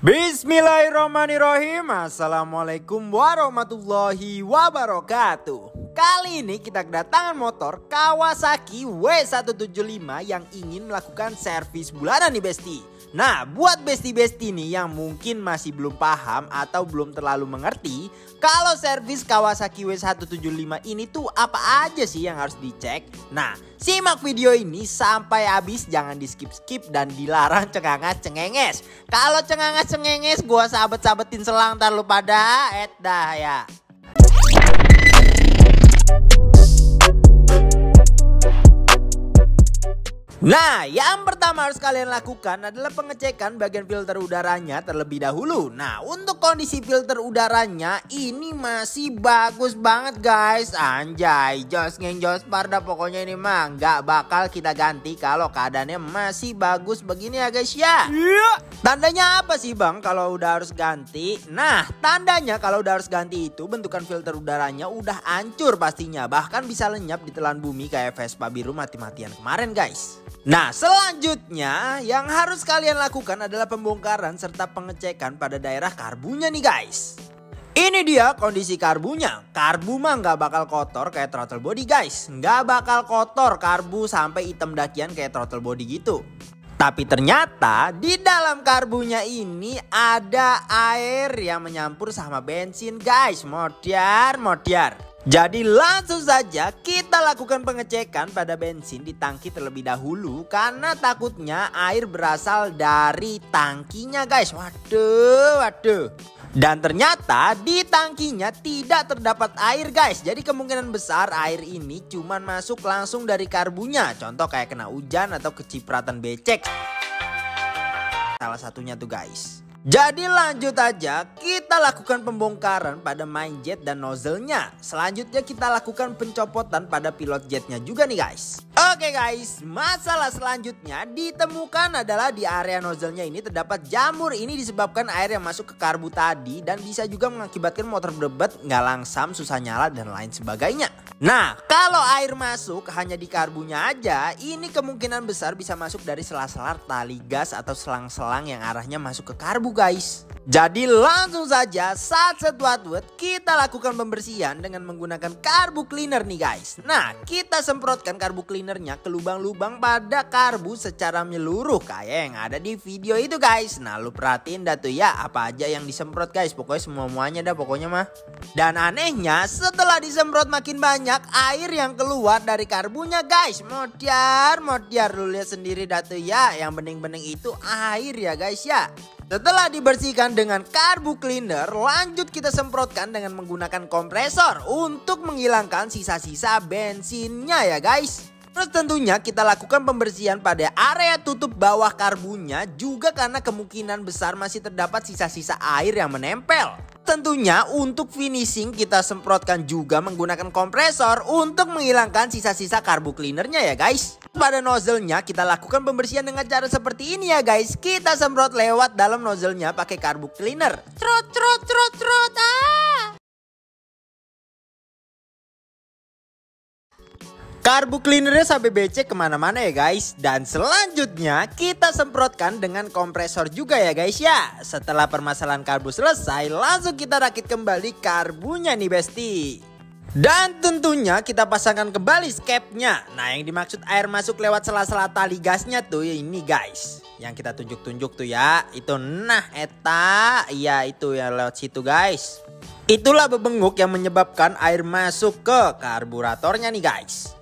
Bismillahirrahmanirrahim. Assalamualaikum warahmatullahi wabarakatuh. Kali ini kita kedatangan motor Kawasaki W175 yang ingin melakukan servis bulanan nih Besti. Nah, buat Besti-Besti nih yang mungkin masih belum paham atau belum terlalu mengerti kalau servis Kawasaki W175 ini tuh apa aja sih yang harus dicek. Nah, simak video ini sampai habis, jangan di skip-skip dan dilarang cengangas-cengenges. Kalau cengangas-cengenges gua sabet-sabetin selang ntar lu pada dah ya. Nah, yang pertama harus kalian lakukan adalah pengecekan bagian filter udaranya terlebih dahulu. Nah, untuk kondisi filter udaranya ini masih bagus banget guys. Anjay, jos ngeng jos parda, pokoknya ini mah nggak bakal kita ganti kalau keadaannya masih bagus begini ya guys ya. Tandanya apa sih bang kalau udah harus ganti? Nah, tandanya kalau udah harus ganti itu bentukan filter udaranya udah hancur pastinya. Bahkan bisa lenyap di telan bumi kayak Vespa biru mati-matian kemarin guys. Nah, selanjutnya yang harus kalian lakukan adalah pembongkaran serta pengecekan pada daerah karbunya nih guys. Ini dia kondisi karbunya. Karbu mah nggak bakal kotor kayak throttle body guys. Nggak bakal kotor karbu sampai hitam dakian kayak throttle body gitu. Tapi ternyata di dalam karbunya ini ada air yang menyampur sama bensin guys. Modiar. Jadi langsung saja kita lakukan pengecekan pada bensin di tangki terlebih dahulu. Karena takutnya air berasal dari tangkinya guys. Waduh. Dan ternyata di tangkinya tidak terdapat air guys. Jadi kemungkinan besar air ini cuman masuk langsung dari karbunya. Contoh kayak kena hujan atau kecipratan becek. Salah satunya tuh guys. Jadi lanjut aja, kita lakukan pembongkaran pada main jet dan nozzle-nya. Selanjutnya kita lakukan pencopotan pada pilot jetnya juga nih guys. Oke guys, masalah selanjutnya ditemukan adalah di area nozzle-nya ini terdapat jamur. Ini disebabkan air yang masuk ke karbu tadi dan bisa juga mengakibatkan motor berbet, nggak langsam, susah nyala dan lain sebagainya. Nah, kalau air masuk hanya di karbunya aja, ini kemungkinan besar bisa masuk dari sela-sela tali gas atau selang-selang yang arahnya masuk ke karbu guys. Jadi langsung saja saat setuat-tuat kita lakukan pembersihan dengan menggunakan karbu cleaner nih guys. Nah, kita semprotkan karbu cleanernya ke lubang-lubang pada karbu secara menyeluruh kayak yang ada di video itu guys. Nah, lu perhatiin dah tuh ya apa aja yang disemprot guys. Pokoknya semua-muanya dah pokoknya mah. Dan anehnya setelah disemprot makin banyak air yang keluar dari karbunya guys. Modiar. Lu lihat sendiri dah tuh ya, yang bening-bening itu air ya guys ya. Setelah dibersihkan dengan karbu cleaner, lanjut kita semprotkan dengan menggunakan kompresor untuk menghilangkan sisa-sisa bensinnya ya guys. Terus tentunya kita lakukan pembersihan pada area tutup bawah karbunya juga karena kemungkinan besar masih terdapat sisa-sisa air yang menempel. Tentunya untuk finishing kita semprotkan juga menggunakan kompresor untuk menghilangkan sisa-sisa karbu cleanernya ya guys. Pada nozzle-nya kita lakukan pembersihan dengan cara seperti ini ya guys. Kita semprot lewat dalam nozzle-nya pakai karbu cleaner. Trot. Karbu cleanernya sampai becek kemana-mana ya guys. Dan selanjutnya kita semprotkan dengan kompresor juga ya guys ya. Setelah permasalahan karbu selesai, langsung kita rakit kembali karbunya nih Besti. Dan tentunya kita pasangkan kembali skepnya. Nah, yang dimaksud air masuk lewat sela-sela tali gasnya tuh ini guys. Yang kita tunjuk-tunjuk tuh ya, itu nah eta, iya itu ya lewat situ guys. Itulah bebenguk yang menyebabkan air masuk ke karburatornya nih guys.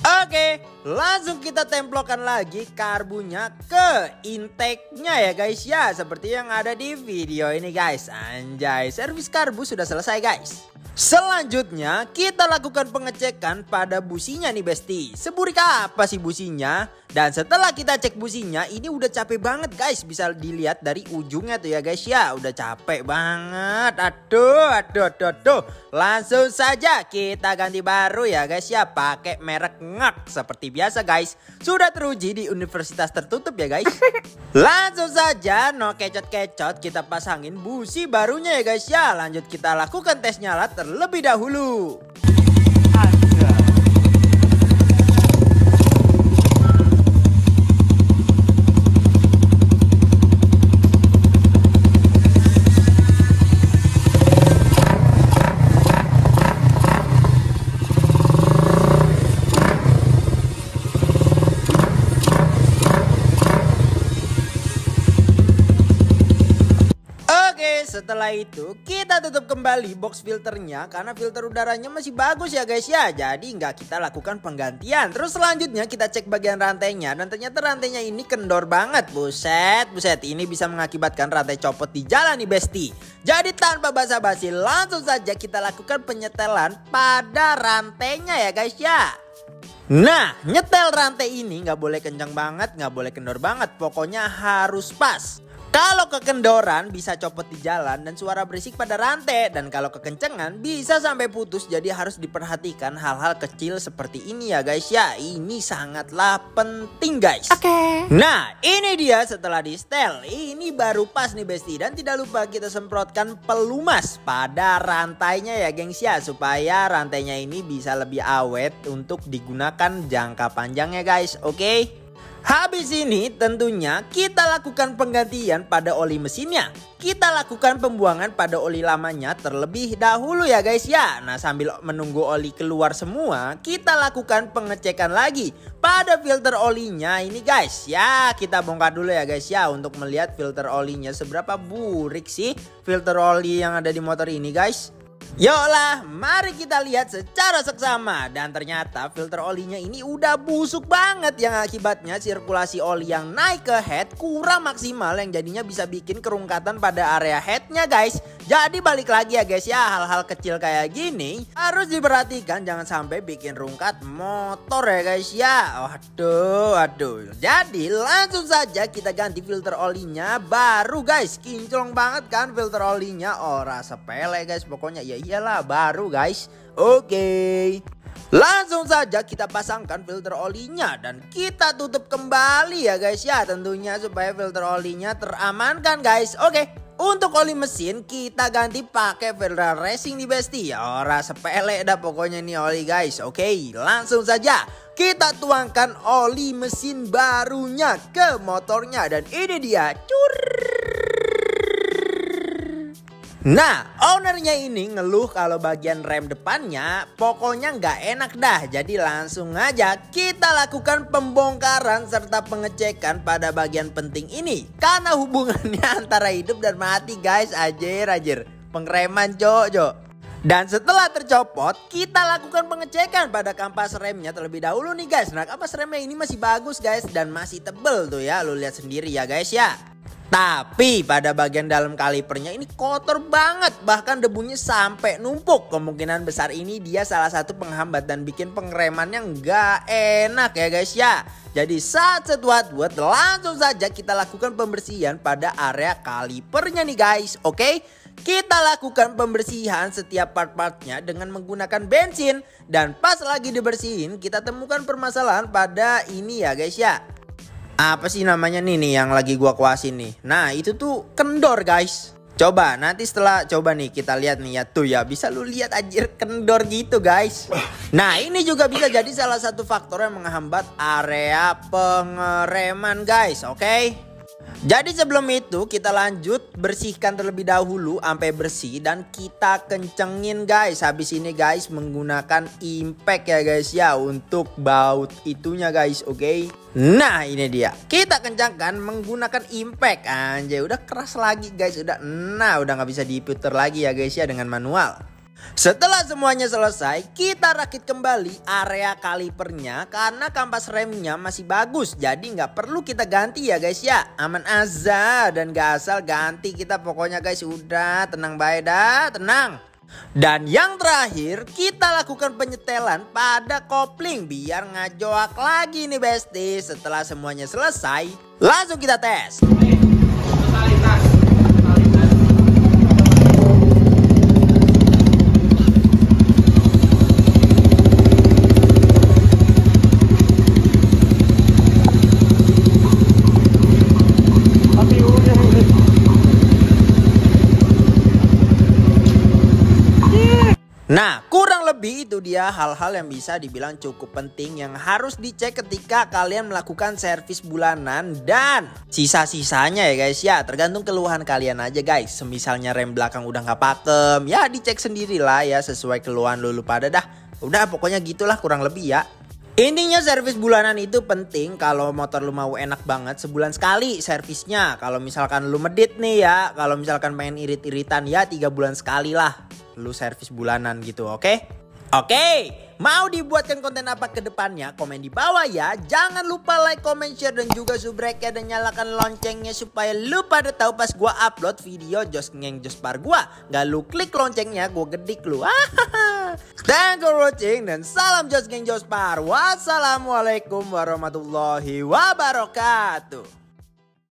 Oke, langsung kita templokkan lagi karbunya ke intake-nya ya guys ya. Seperti yang ada di video ini guys. Anjay, servis karbu sudah selesai guys. Selanjutnya kita lakukan pengecekan pada businya nih Besti. Seburik apa sih businya? Dan setelah kita cek businya, ini udah capek banget guys. Bisa dilihat dari ujungnya tuh ya guys ya. Udah capek banget. Aduh. Langsung saja kita ganti baru ya guys ya. Pakai merek ngak seperti biasa guys. Sudah teruji di universitas tertutup ya guys. Langsung saja no kecot-kecot kita pasangin busi barunya ya guys ya. Lanjut kita lakukan tes nyala terlebih dahulu. Oke, setelah itu kita tutup kembali box filternya karena filter udaranya masih bagus ya guys ya. Jadi nggak kita lakukan penggantian. Terus selanjutnya kita cek bagian rantainya dan ternyata rantainya ini kendor banget. Buset, ini bisa mengakibatkan rantai copot di jalan nih besti. Jadi tanpa basa-basi langsung saja kita lakukan penyetelan pada rantainya ya guys ya. Nah, nyetel rantai ini nggak boleh kencang banget, nggak boleh kendor banget. Pokoknya harus pas. Kalau kekendoran bisa copot di jalan dan suara berisik pada rantai. Dan kalau kekencengan bisa sampai putus. Jadi harus diperhatikan hal-hal kecil seperti ini ya guys ya. Ini sangatlah penting guys. Oke. Nah ini dia setelah di setel. Ini baru pas nih besti. Dan tidak lupa kita semprotkan pelumas pada rantainya ya gengs ya. Supaya rantainya ini bisa lebih awet untuk digunakan jangka panjang ya guys. Oke. Habis ini tentunya kita lakukan penggantian pada oli mesinnya. Kita lakukan pembuangan pada oli lamanya terlebih dahulu ya guys ya. Nah sambil menunggu oli keluar semua, kita lakukan pengecekan lagi pada filter olinya ini guys. Ya kita bongkar dulu ya guys ya untuk melihat filter olinya seberapa burik sih filter oli yang ada di motor ini guys. Yolah, mari kita lihat secara seksama. Dan ternyata filter olinya ini udah busuk banget. Yang akibatnya sirkulasi oli yang naik ke head kurang maksimal. Yang jadinya bisa bikin kerungkatan pada area headnya guys. Jadi balik lagi ya guys ya. Hal-hal kecil kayak gini harus diperhatikan. Jangan sampai bikin rungkat motor ya guys ya. Aduh. Jadi langsung saja kita ganti filter olinya baru guys. Kinclong banget kan filter olinya. Ora sepele guys. Pokoknya ya iyalah baru guys. Oke. Langsung saja kita pasangkan filter olinya dan kita tutup kembali ya guys ya. Tentunya supaya filter olinya teramankan guys. Oke. Untuk oli mesin kita ganti pakai Federal Racing nih besti. Ora sepele dah pokoknya nih oli guys. Oke, langsung saja kita tuangkan oli mesin barunya ke motornya dan ini dia. Nah, ownernya ini ngeluh kalau bagian rem depannya pokoknya nggak enak dah. Jadi langsung aja kita lakukan pembongkaran serta pengecekan pada bagian penting ini. Karena hubungannya antara hidup dan mati guys. Anjir. Pengereman cok. Dan setelah tercopot, kita lakukan pengecekan pada kampas remnya terlebih dahulu nih guys. Nah, kampas remnya ini masih bagus guys dan masih tebel tuh ya. Lu lihat sendiri ya guys ya. Tapi pada bagian dalam kalipernya ini kotor banget. Bahkan debunya sampai numpuk. Kemungkinan besar ini dia salah satu penghambat dan bikin pengeremannya nggak enak ya guys ya. Jadi saat buat langsung saja kita lakukan pembersihan pada area kalipernya nih guys. Oke, kita lakukan pembersihan setiap part-partnya dengan menggunakan bensin. Dan pas lagi dibersihin kita temukan permasalahan pada ini ya guys ya. Apa sih namanya nih yang lagi gua kuasin nih. Nah itu tuh kendor guys. Coba nanti setelah coba nih kita lihat nih ya. Tuh ya bisa lu lihat anjir kendor gitu guys. Nah ini juga bisa jadi salah satu faktor yang menghambat area pengereman guys. Oke. Jadi sebelum itu kita lanjut bersihkan terlebih dahulu sampai bersih dan kita kencengin guys. Habis ini guys menggunakan impact ya guys ya untuk baut itunya guys. Oke. Nah ini dia. Kita kencangkan menggunakan impact. Anjay udah keras lagi guys. Udah nggak bisa diputer lagi ya guys ya dengan manual. Setelah semuanya selesai, kita rakit kembali area kalipernya karena kampas remnya masih bagus. Jadi nggak perlu kita ganti ya guys ya. Aman aja dan gak asal ganti kita pokoknya guys. Udah tenang baik dah, tenang. Dan yang terakhir kita lakukan penyetelan pada kopling biar ngajoak lagi nih besti. Setelah semuanya selesai, langsung kita tes. Nah kurang lebih itu dia hal-hal yang bisa dibilang cukup penting yang harus dicek ketika kalian melakukan servis bulanan. Dan sisa-sisanya ya guys ya tergantung keluhan kalian aja guys. Semisalnya rem belakang udah gak pakem ya dicek sendirilah ya sesuai keluhan lu pada dah. Udah pokoknya gitulah kurang lebih ya. Intinya servis bulanan itu penting. Kalau motor lu mau enak banget, sebulan sekali servisnya. Kalau misalkan lu medit nih ya, kalau misalkan pengen irit-iritan ya 3 bulan sekali lah lu servis bulanan gitu, oke? Oke, mau dibuatkan konten apa ke depannya? Komen di bawah ya. Jangan lupa like, comment, share, dan juga subrek-nya dan nyalakan loncengnya supaya lu pada tahu pas gua upload video Jos Ngeng Jospar gua. Gak lu klik loncengnya, gua gedik lu. Thanks for watching dan salam Jos Ngeng Jospar. Wassalamualaikum warahmatullahi wabarakatuh.